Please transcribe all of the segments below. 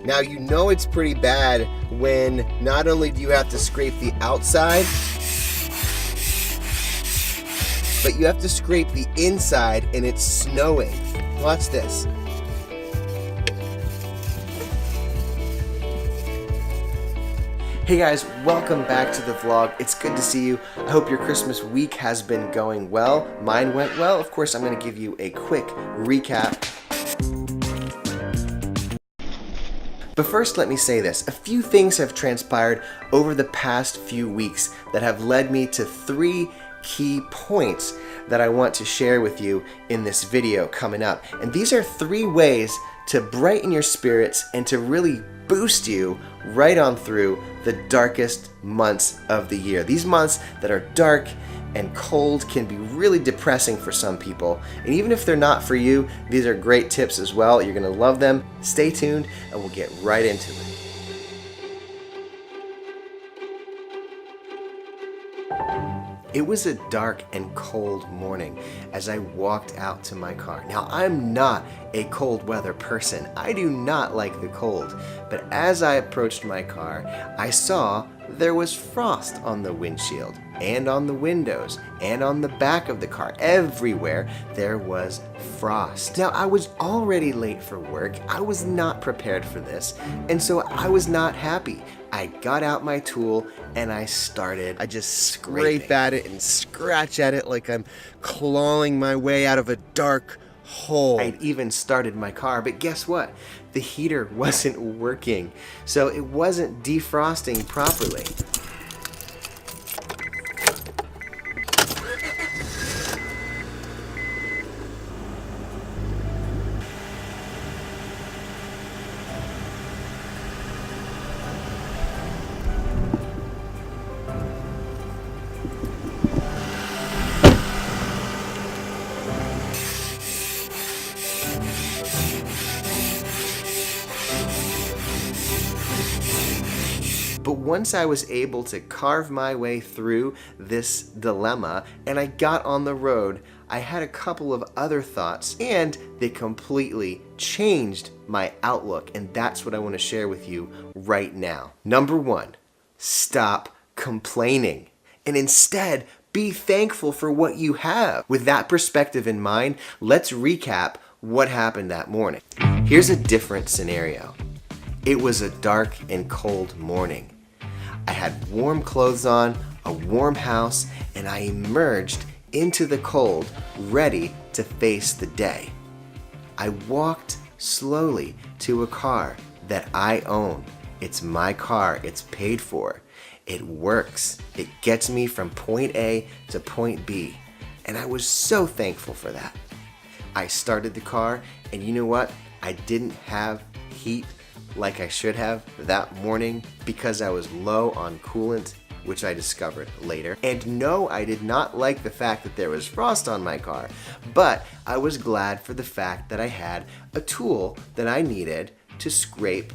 Now you know it's pretty bad when not only do you have to scrape the outside, but you have to scrape the inside and it's snowing. Watch this. Hey guys, welcome back to the vlog. It's good to see you. I hope your Christmas week has been going well. Mine went well. Of course, I'm going to give you a quick recap. But first, let me say this. A few things have transpired over the past few weeks that have led me to 3 key points that I want to share with you in this video coming up. And these are 3 ways to brighten your spirits and to really boost you right on through the darkest months of the year. These months that are dark and cold can be really depressing for some people. And even if they're not for you, these are great tips as well. You're gonna love them. Stay tuned and we'll get right into it. It was a dark and cold morning as I walked out to my car. Now, I'm not a cold weather person. I do not like the cold. But as I approached my car, I saw there was frost on the windshield and on the windows and on the back of the car. Everywhere there was frost. Now, I was already late for work. I was not prepared for this, and so I was not happy. I got out my tool and I just scrape at it and scratch at it like I'm clawing my way out of a dark hole. I'd even started my car, but guess what? The heater wasn't working, so it wasn't defrosting properly. But once I was able to carve my way through this dilemma and I got on the road, I had a couple of other thoughts and they completely changed my outlook, and that's what I want to share with you right now. Number 1, stop complaining and instead be thankful for what you have. With that perspective in mind, let's recap what happened that morning. Here's a different scenario. It was a dark and cold morning. I had warm clothes on, a warm house, and I emerged into the cold, ready to face the day. I walked slowly to a car that I own. It's my car, it's paid for. It works. It gets me from point A to point B, and I was so thankful for that. I started the car, and you know what? I didn't have heat like I should have that morning because I was low on coolant, which I discovered later. And no, I did not like the fact that there was frost on my car, but I was glad for the fact that I had a tool that I needed to scrape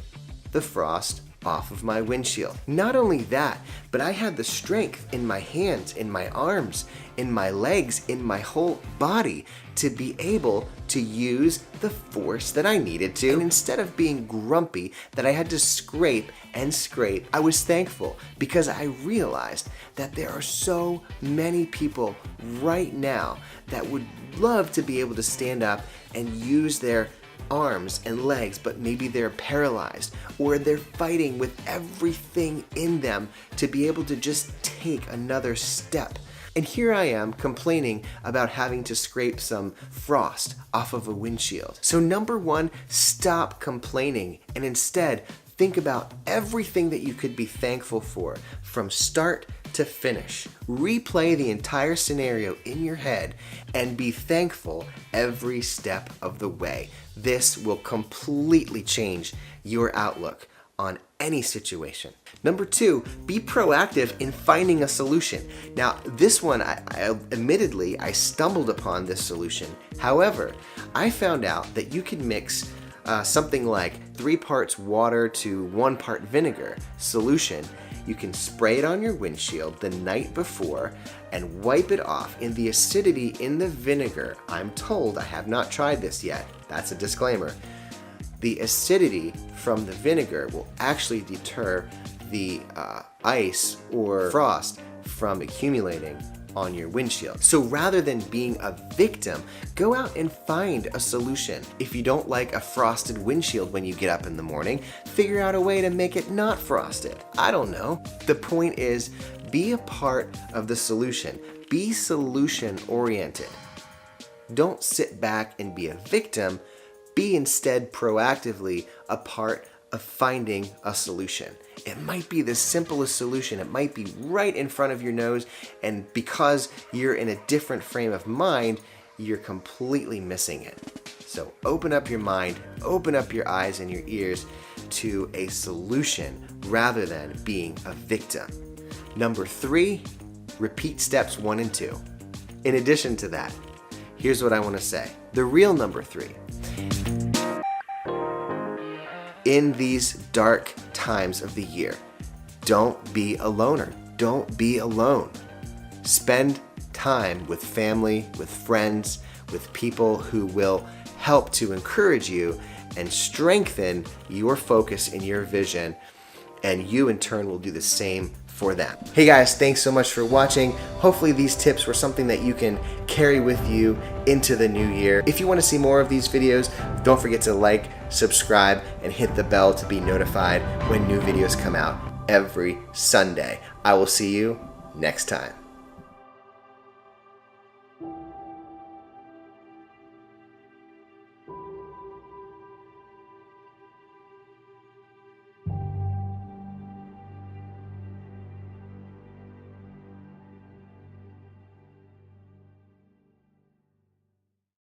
the frost off of my windshield. Not only that, but I had the strength in my hands, in my arms, in my legs, in my whole body to be able to use the force that I needed to. And instead of being grumpy that I had to scrape and scrape, I was thankful because I realized that there are so many people right now that would love to be able to stand up and use their arms and legs, but maybe they're paralyzed or they're fighting with everything in them to be able to just take another step. And here I am complaining about having to scrape some frost off of a windshield. So number 1, stop complaining and instead think about everything that you could be thankful for from start to finish. Replay the entire scenario in your head and be thankful every step of the way. This will completely change your outlook on any situation. Number 2, be proactive in finding a solution. Now, this one, admittedly, I stumbled upon this solution. However, I found out that you can mix something like 3 parts water to 1 part vinegar solution. You can spray it on your windshield the night before and wipe it off. And the acidity in the vinegar, I'm told, I have not tried this yet, that's a disclaimer, the acidity from the vinegar will actually deter the ice or frost from accumulating on your windshield. So rather than being a victim, go out and find a solution. If you don't like a frosted windshield when you get up in the morning, figure out a way to make it not frosted. I don't know. The point is, be a part of the solution. Be solution oriented. Don't sit back and be a victim. Be instead proactively a part of finding a solution. It might be the simplest solution. It might be right in front of your nose, and because you're in a different frame of mind, you're completely missing it. So open up your mind, open up your eyes and your ears to a solution rather than being a victim. Number 3, repeat steps 1 and 2. In addition to that, here's what I want to say. The real number 3. In these dark times of the year, don't be a loner. Don't be alone. Spend time with family, with friends, with people who will help to encourage you and strengthen your focus and your vision, and you in turn will do the same for them. Hey guys, thanks so much for watching. Hopefully these tips were something that you can carry with you into the new year. If you want to see more of these videos, don't forget to like, subscribe, and hit the bell to be notified when new videos come out every Sunday. I will see you next time.